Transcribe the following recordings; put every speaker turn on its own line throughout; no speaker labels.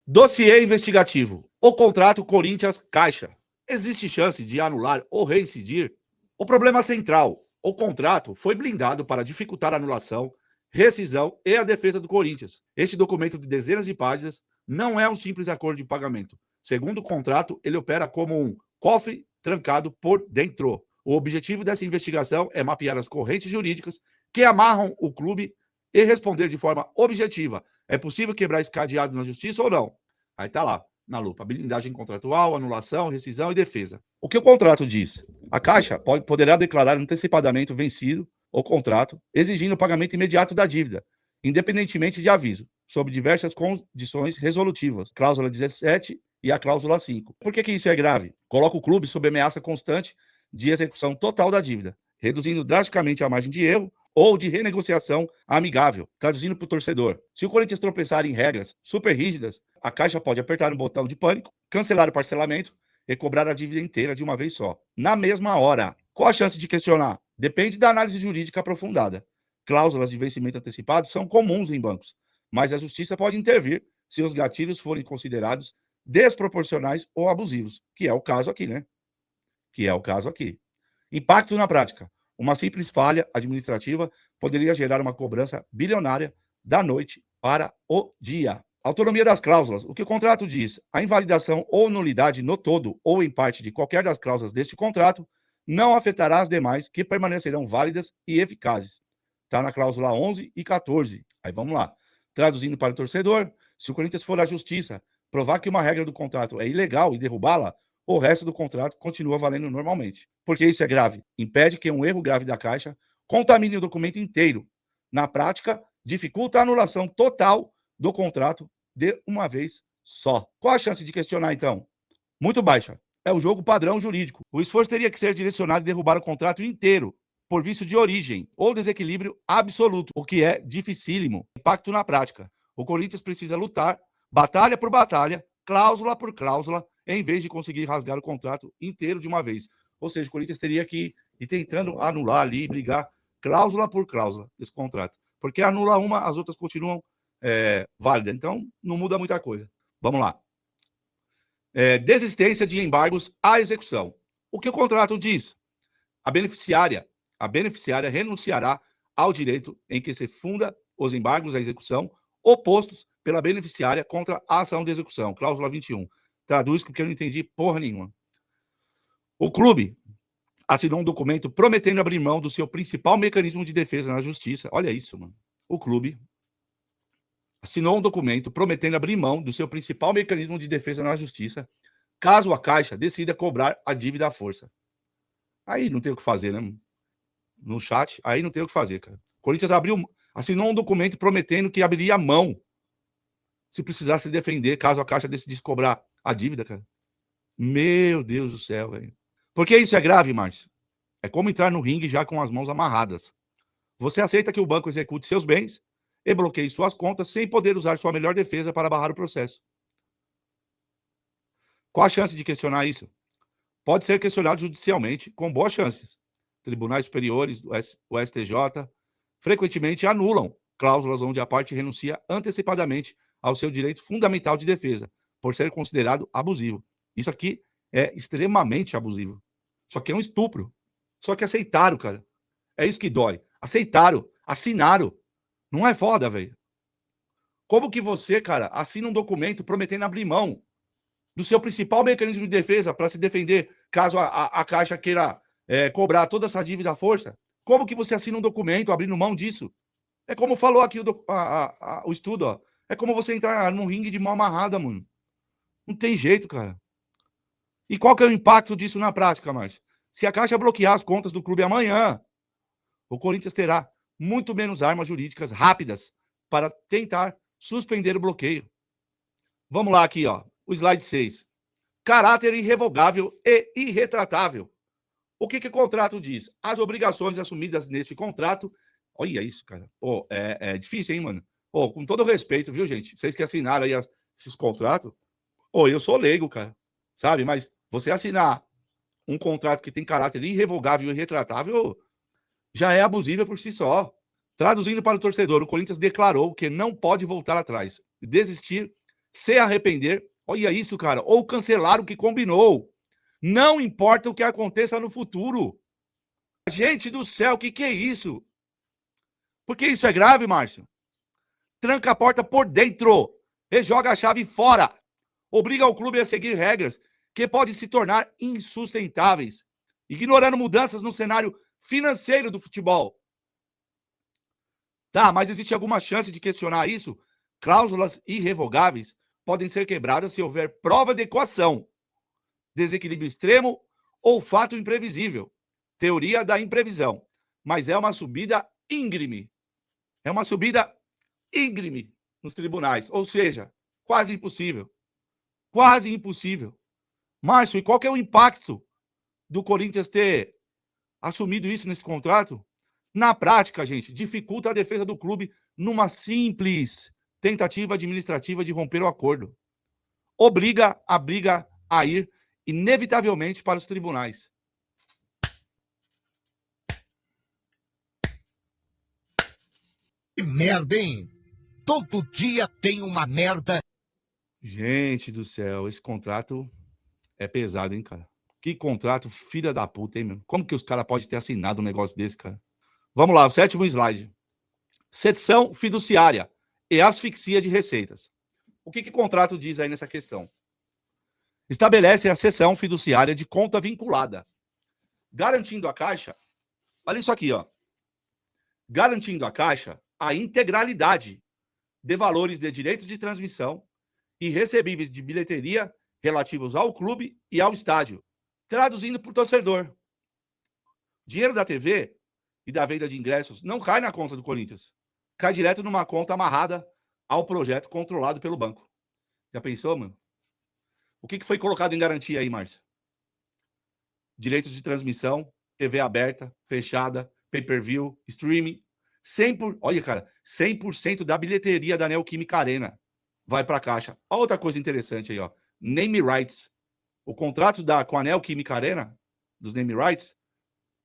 Dossiê investigativo. O contrato Corinthians-Caixa. Existe chance de anular ou reincidir? O problema central: o contrato foi blindado para dificultar a anulação, rescisão e a defesa do Corinthians. Este documento de dezenas de páginas não é um simples acordo de pagamento. Segundo o contrato, ele opera como um cofre trancado por dentro. O objetivo dessa investigação é mapear as correntes jurídicas que amarram o clube e responder de forma objetiva: é possível quebrar esse cadeado na justiça ou não? Aí tá lá, na lupa: blindagem contratual, anulação, rescisão e defesa. O que o contrato diz? A Caixa poderá declarar antecipadamente vencido o contrato, exigindo o pagamento imediato da dívida, independentemente de aviso, sob diversas condições resolutivas, cláusula 17 e a cláusula 5. Por que isso é grave? Coloca o clube sob ameaça constante de execução total da dívida, reduzindo drasticamente a margem de erro ou de renegociação amigável. Traduzindo para o torcedor: se o Corinthians tropeçar em regras super rígidas, a Caixa pode apertar um botão de pânico, cancelar o parcelamento e cobrar a dívida inteira de uma vez só, na mesma hora. Qual a chance de questionar? Depende da análise jurídica aprofundada. Cláusulas de vencimento antecipado são comuns em bancos, mas a justiça pode intervir se os gatilhos forem considerados desproporcionais ou abusivos, que é o caso aqui, né? Que é o caso aqui. Impacto na prática: uma simples falha administrativa poderia gerar uma cobrança bilionária da noite para o dia. Autonomia das cláusulas. O que o contrato diz? A invalidação ou nulidade no todo ou em parte de qualquer das cláusulas deste contrato não afetará as demais, que permanecerão válidas e eficazes. Está na cláusula 11 e 14. Aí vamos lá. Traduzindo para o torcedor: se o Corinthians for à justiça provar que uma regra do contrato é ilegal e derrubá-la, o resto do contrato continua valendo normalmente. Porque isso é grave. Impede que um erro grave da Caixa contamine o documento inteiro. Na prática, dificulta a anulação total do contrato de uma vez só. Qual a chance de questionar, então? Muito baixa. É o jogo padrão jurídico. O esforço teria que ser direcionado a derrubar o contrato inteiro, por vício de origem ou desequilíbrio absoluto, o que é dificílimo. Impacto na prática: o Corinthians precisa lutar, batalha por batalha, cláusula por cláusula, em vez de conseguir rasgar o contrato inteiro de uma vez. Ou seja, o Corinthians teria que ir tentando anular ali, brigar cláusula por cláusula desse contrato. Porque anula uma, as outras continuam válidas. Então, não muda muita coisa. Vamos lá. Desistência de embargos à execução. O que o contrato diz? A beneficiária renunciará ao direito em que se funda os embargos à execução opostos pela beneficiária contra a ação de execução. Cláusula 21. Traduz, porque eu não entendi porra nenhuma. O clube assinou um documento prometendo abrir mão do seu principal mecanismo de defesa na justiça. Olha isso, mano. O clube assinou um documento prometendo abrir mão do seu principal mecanismo de defesa na justiça, caso a Caixa decida cobrar a dívida à força. Aí não tem o que fazer, né? No chat, aí não tem o que fazer, cara. Corinthians assinou um documento prometendo que abriria mão se precisasse defender, caso a Caixa decidisse cobrar a dívida, cara. Meu Deus do céu, velho. Por que isso é grave, Márcio? É como entrar no ringue já com as mãos amarradas. Você aceita que o banco execute seus bens e bloqueie suas contas sem poder usar sua melhor defesa para barrar o processo. Qual a chance de questionar isso? Pode ser questionado judicialmente, com boas chances. Tribunais superiores, o STJ, frequentemente anulam cláusulas onde a parte renuncia antecipadamente ao seu direito fundamental de defesa, por ser considerado abusivo. Isso aqui é extremamente abusivo. Isso aqui é um estupro. Só que aceitaram, cara. É isso que dói. Aceitaram, assinaram. Não é foda, velho? Como que você, cara, assina um documento prometendo abrir mão do seu principal mecanismo de defesa para se defender caso a Caixa queira cobrar toda essa dívida à força? Como que você assina um documento abrindo mão disso? É como falou aqui o estudo, ó. É como você entrar num ringue de mão amarrada, mano. Não tem jeito, cara. E qual que é o impacto disso na prática, Márcio? Se a Caixa bloquear as contas do clube amanhã, o Corinthians terá muito menos armas jurídicas rápidas para tentar suspender o bloqueio. Vamos lá aqui, ó. O slide 6. Caráter irrevogável e irretratável. O que o contrato diz? As obrigações assumidas neste contrato. Olha isso, cara. Pô, é difícil, hein, mano? Pô, com todo respeito, viu, gente? Vocês que assinaram aí esses contratos. Pô, eu sou leigo, cara. Sabe? Mas você assinar um contrato que tem caráter irrevogável e irretratável já é abusivo por si só. Traduzindo para o torcedor, o Corinthians declarou que não pode voltar atrás, desistir se arrepender, olha isso, cara, ou cancelar o que combinou. Não importa o que aconteça no futuro. Gente do céu, o que é isso? Por que isso é grave, Márcio? Tranca a porta por dentro e joga a chave fora. Obriga o clube a seguir regras que podem se tornar insustentáveis, ignorando mudanças no cenário financeiro do futebol. Tá, mas existe alguma chance de questionar isso? Cláusulas irrevogáveis podem ser quebradas se houver prova de coação, desequilíbrio extremo ou fato imprevisível. Teoria da imprevisão. Mas é uma subida íngreme. É uma subida íngreme nos tribunais. Ou seja, quase impossível. Quase impossível. Márcio, e qual que é o impacto do Corinthians ter assumido isso nesse contrato? Na prática, gente, dificulta a defesa do clube numa simples tentativa administrativa de romper o acordo. Obriga a briga a ir inevitavelmente para os tribunais.
Que merda, hein? Todo dia tem uma merda.
Gente do céu, esse contrato é pesado, hein, cara? Que contrato filha da puta, hein, meu? Como que os caras podem ter assinado um negócio desse, cara? Vamos lá, o 7º slide. Cessão fiduciária e asfixia de receitas. O que o contrato diz aí nessa questão? Estabelece a cessão fiduciária de conta vinculada, garantindo à Caixa, olha isso aqui, ó, garantindo à Caixa a integralidade de valores de direitos de transmissão e recebíveis de bilheteria relativos ao clube e ao estádio, traduzindo para o torcedor. Dinheiro da TV e da venda de ingressos não cai na conta do Corinthians, cai direto numa conta amarrada ao projeto controlado pelo banco. Já pensou, mano? O que foi colocado em garantia aí, Márcio? Direitos de transmissão, TV aberta, fechada, pay-per-view, streaming. 100% da bilheteria da Neoquímica Arena vai para a Caixa. Olha outra coisa interessante aí, ó. Name rights. O contrato com a Neoquímica Arena, dos name rights,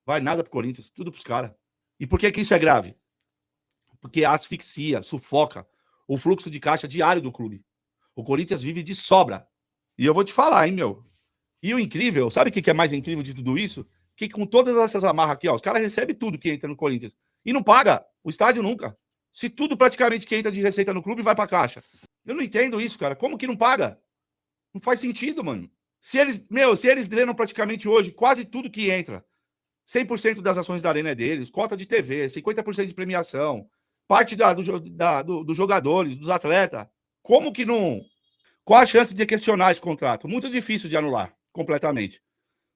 vai nada pro Corinthians, tudo pros caras. E por que isso é grave? Porque asfixia, sufoca o fluxo de caixa diário do clube. O Corinthians vive de sobra. E eu vou te falar, hein, meu. E o incrível, sabe o que é mais incrível de tudo isso? Que com todas essas amarras aqui, ó, os caras recebem tudo que entra no Corinthians. E não paga o estádio nunca. Se tudo praticamente que entra de receita no clube vai pra Caixa. Eu não entendo isso, cara. Como que não paga? Não faz sentido, mano. Se eles drenam praticamente hoje quase tudo que entra, 100% das ações da Arena é deles, cota de TV, 50% de premiação, parte dos jogadores, dos atletas. Como que não... Qual a chance de questionar esse contrato? Muito difícil de anular completamente,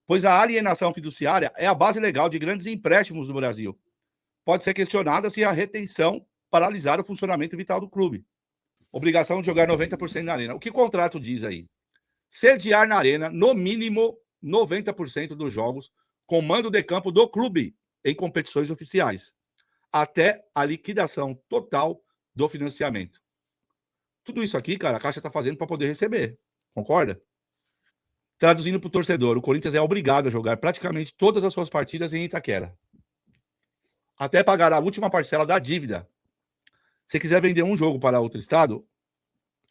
pois a alienação fiduciária é a base legal de grandes empréstimos no Brasil. Pode ser questionada se a retenção paralisar o funcionamento vital do clube. Obrigação de jogar 90% na Arena. O que o contrato diz aí? Sediar na Arena, no mínimo, 90% dos jogos com mando de campo do clube em competições oficiais, até a liquidação total do financiamento. Tudo isso aqui, cara, a Caixa está fazendo para poder receber. Concorda? Traduzindo para o torcedor, o Corinthians é obrigado a jogar praticamente todas as suas partidas em Itaquera, até pagar a última parcela da dívida. Se quiser vender um jogo para outro estado,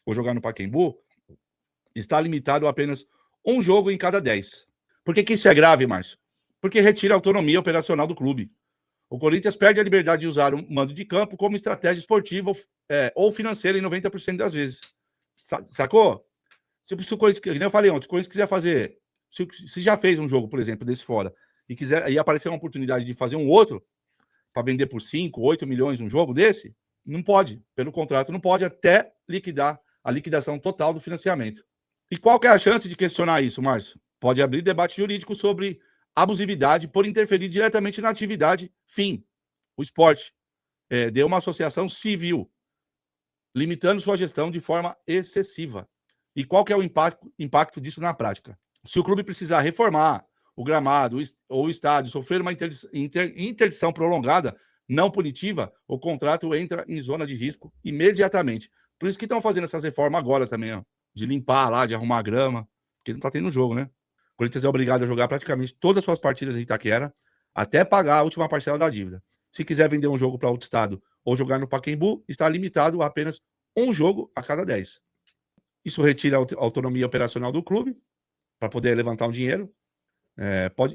ou jogar no Pacaembu, está limitado a apenas um jogo em cada 10. Por que isso é grave, Márcio? Porque retira a autonomia operacional do clube. O Corinthians perde a liberdade de usar um mando de campo como estratégia esportiva ou financeira em 90% das vezes. Sacou? Tipo, se o Corinthians, como eu falei ontem, se o Corinthians quiser fazer, se já fez um jogo, por exemplo, desse fora, e quiser aí aparecer uma oportunidade de fazer um outro, para vender por 5, 8 milhões um jogo desse, não pode. Pelo contrato, não pode até liquidar a liquidação total do financiamento. E qual que é a chance de questionar isso, Márcio? Pode abrir debate jurídico sobre abusividade por interferir diretamente na atividade fim, o esporte, de uma associação civil, limitando sua gestão de forma excessiva. E qual que é o impacto disso na prática? Se o clube precisar reformar o gramado ou o estádio, sofrer uma interdição prolongada, não punitiva, o contrato entra em zona de risco imediatamente. Por isso que estão fazendo essas reformas agora também, ó, de limpar lá, de arrumar a grama, porque não está tendo jogo, né? O Corinthians é obrigado a jogar praticamente todas as suas partidas em Itaquera, até pagar a última parcela da dívida. Se quiser vender um jogo para outro estado ou jogar no Pacaembu, está limitado a apenas um jogo a cada 10. Isso retira a autonomia operacional do clube para poder levantar um dinheiro.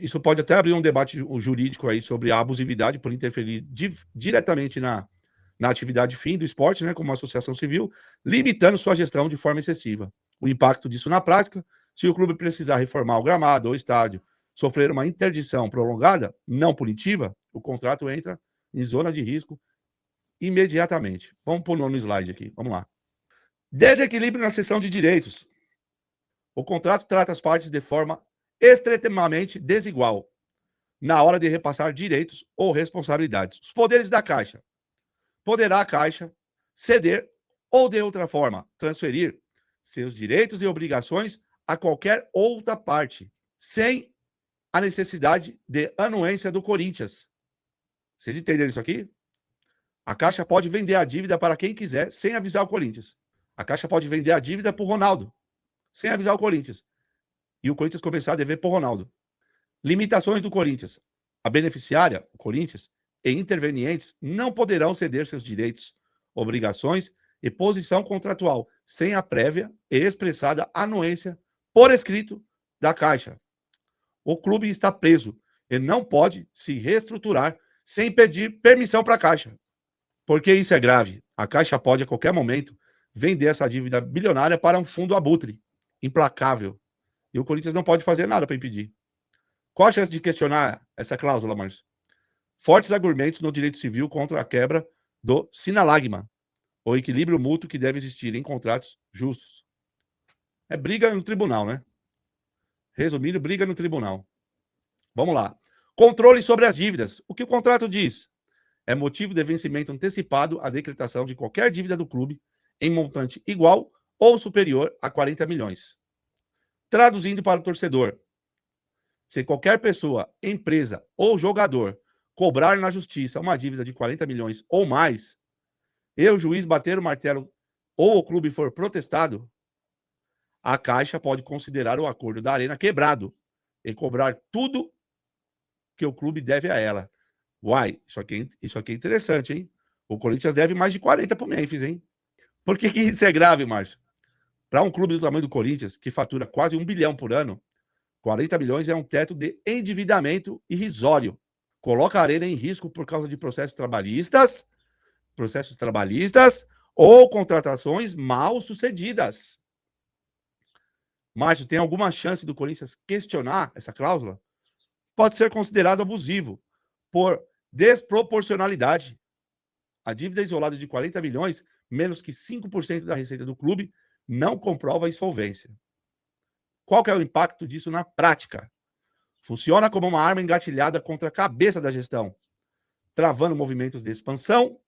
Isso pode até abrir um debate jurídico aí sobre a abusividade por interferir diretamente na atividade fim do esporte, né, como uma associação civil, limitando sua gestão de forma excessiva. O impacto disso na prática, se o clube precisar reformar o gramado ou estádio, sofrer uma interdição prolongada, não punitiva, o contrato entra em zona de risco imediatamente. Vamos pôr o nome no slide aqui, vamos lá. Desequilíbrio na cessão de direitos. O contrato trata as partes de forma extremamente desigual na hora de repassar direitos ou responsabilidades. Os poderes da Caixa. Poderá a Caixa ceder ou, de outra forma, transferir seus direitos e obrigações a qualquer outra parte, sem a necessidade de anuência do Corinthians. Vocês entenderam isso aqui? A Caixa pode vender a dívida para quem quiser, sem avisar o Corinthians. A Caixa pode vender a dívida para o Ronaldo, sem avisar o Corinthians. E o Corinthians começar a dever para o Ronaldo. Limitações do Corinthians. A beneficiária, o Corinthians, e intervenientes não poderão ceder seus direitos, obrigações e posição contratual sem a prévia e expressada anuência por escrito da Caixa. O clube está preso e não pode se reestruturar sem pedir permissão para a Caixa. Porque isso é grave. A Caixa pode, a qualquer momento, vender essa dívida bilionária para um fundo abutre, implacável. E o Corinthians não pode fazer nada para impedir. Qual a chance de questionar essa cláusula, Márcio? Fortes argumentos no direito civil contra a quebra do sinalagma, o equilíbrio mútuo que deve existir em contratos justos. É briga no tribunal, né? Resumindo, briga no tribunal. Vamos lá. Controle sobre as dívidas. O que o contrato diz? É motivo de vencimento antecipado a decretação de qualquer dívida do clube em montante igual ou superior a 40 milhões. Traduzindo para o torcedor, se qualquer pessoa, empresa ou jogador cobrar na justiça uma dívida de 40 milhões ou mais, e o juiz bater o martelo ou o clube for protestado, a Caixa pode considerar o acordo da Arena quebrado e cobrar tudo que o clube deve a ela. Uai, isso aqui é interessante, hein? O Corinthians deve mais de 40 para o Memphis, hein? Por que isso é grave, Márcio? Para um clube do tamanho do Corinthians, que fatura quase 1 bilhão por ano, 40 milhões é um teto de endividamento irrisório. Coloca a Arena em risco por causa de processos trabalhistas ou contratações mal sucedidas. Márcio, tem alguma chance do Corinthians questionar essa cláusula? Pode ser considerado abusivo por desproporcionalidade. A dívida isolada de 40 milhões, menos que 5% da receita do clube, não comprova a insolvência. Qual que é o impacto disso na prática? Funciona como uma arma engatilhada contra a cabeça da gestão, travando movimentos de expansão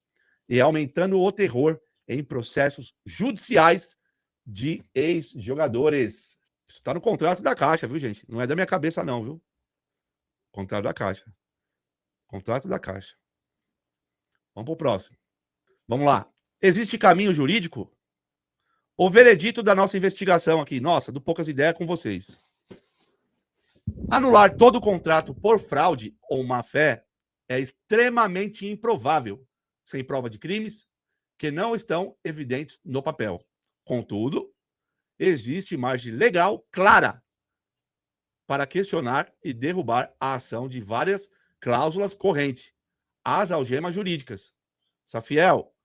e aumentando o terror em processos judiciais de ex-jogadores. Isso está no contrato da Caixa, viu, gente? Não é da minha cabeça, não, viu? Contrato da Caixa. Contrato da Caixa. Vamos para o próximo. Vamos lá. Existe caminho jurídico? O veredito da nossa investigação aqui, nossa, do Poucas Ideias com vocês. Anular todo o contrato por fraude ou má-fé é extremamente improvável, sem prova de crimes que não estão evidentes no papel. Contudo, existe margem legal clara para questionar e derrubar a ação de várias cláusulas correntes, as algemas jurídicas. Safiel,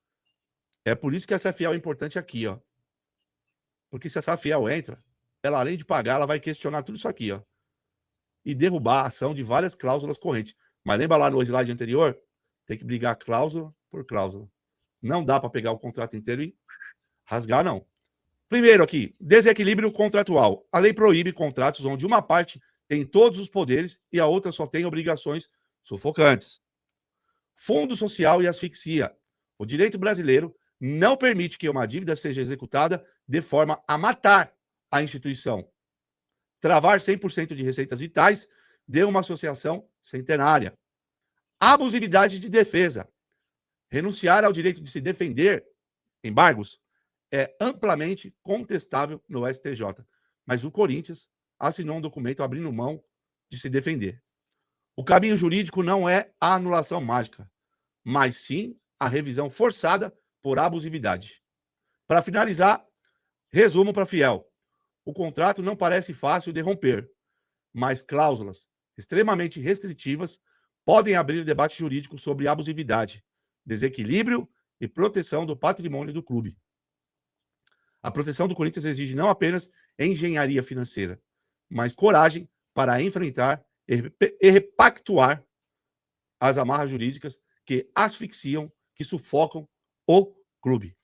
é por isso que essa Safiel é importante aqui, ó. Porque se essa Safiel entra, ela além de pagar, ela vai questionar tudo isso aqui, ó. E derrubar a ação de várias cláusulas correntes. Mas lembra lá no slide anterior? Tem que brigar cláusula por cláusula. Não dá para pegar o contrato inteiro e rasgar, não. Primeiro aqui, desequilíbrio contratual. A lei proíbe contratos onde uma parte tem todos os poderes e a outra só tem obrigações sufocantes. Fundo social e asfixia. O direito brasileiro não permite que uma dívida seja executada de forma a matar a instituição. Travar 100% de receitas vitais de uma associação centenária. Abusividade de defesa. Renunciar ao direito de se defender, embargos, é amplamente contestável no STJ. Mas o Corinthians assinou um documento abrindo mão de se defender. O caminho jurídico não é a anulação mágica, mas sim a revisão forçada por abusividade. Para finalizar, Resumo para fiel. O contrato não parece fácil de romper, mas cláusulas extremamente restritivas podem abrir debate jurídico sobre abusividade, desequilíbrio e proteção do patrimônio do clube. A proteção do Corinthians exige não apenas engenharia financeira, mas coragem para enfrentar e repactuar as amarras jurídicas que asfixiam, que sufocam o clube.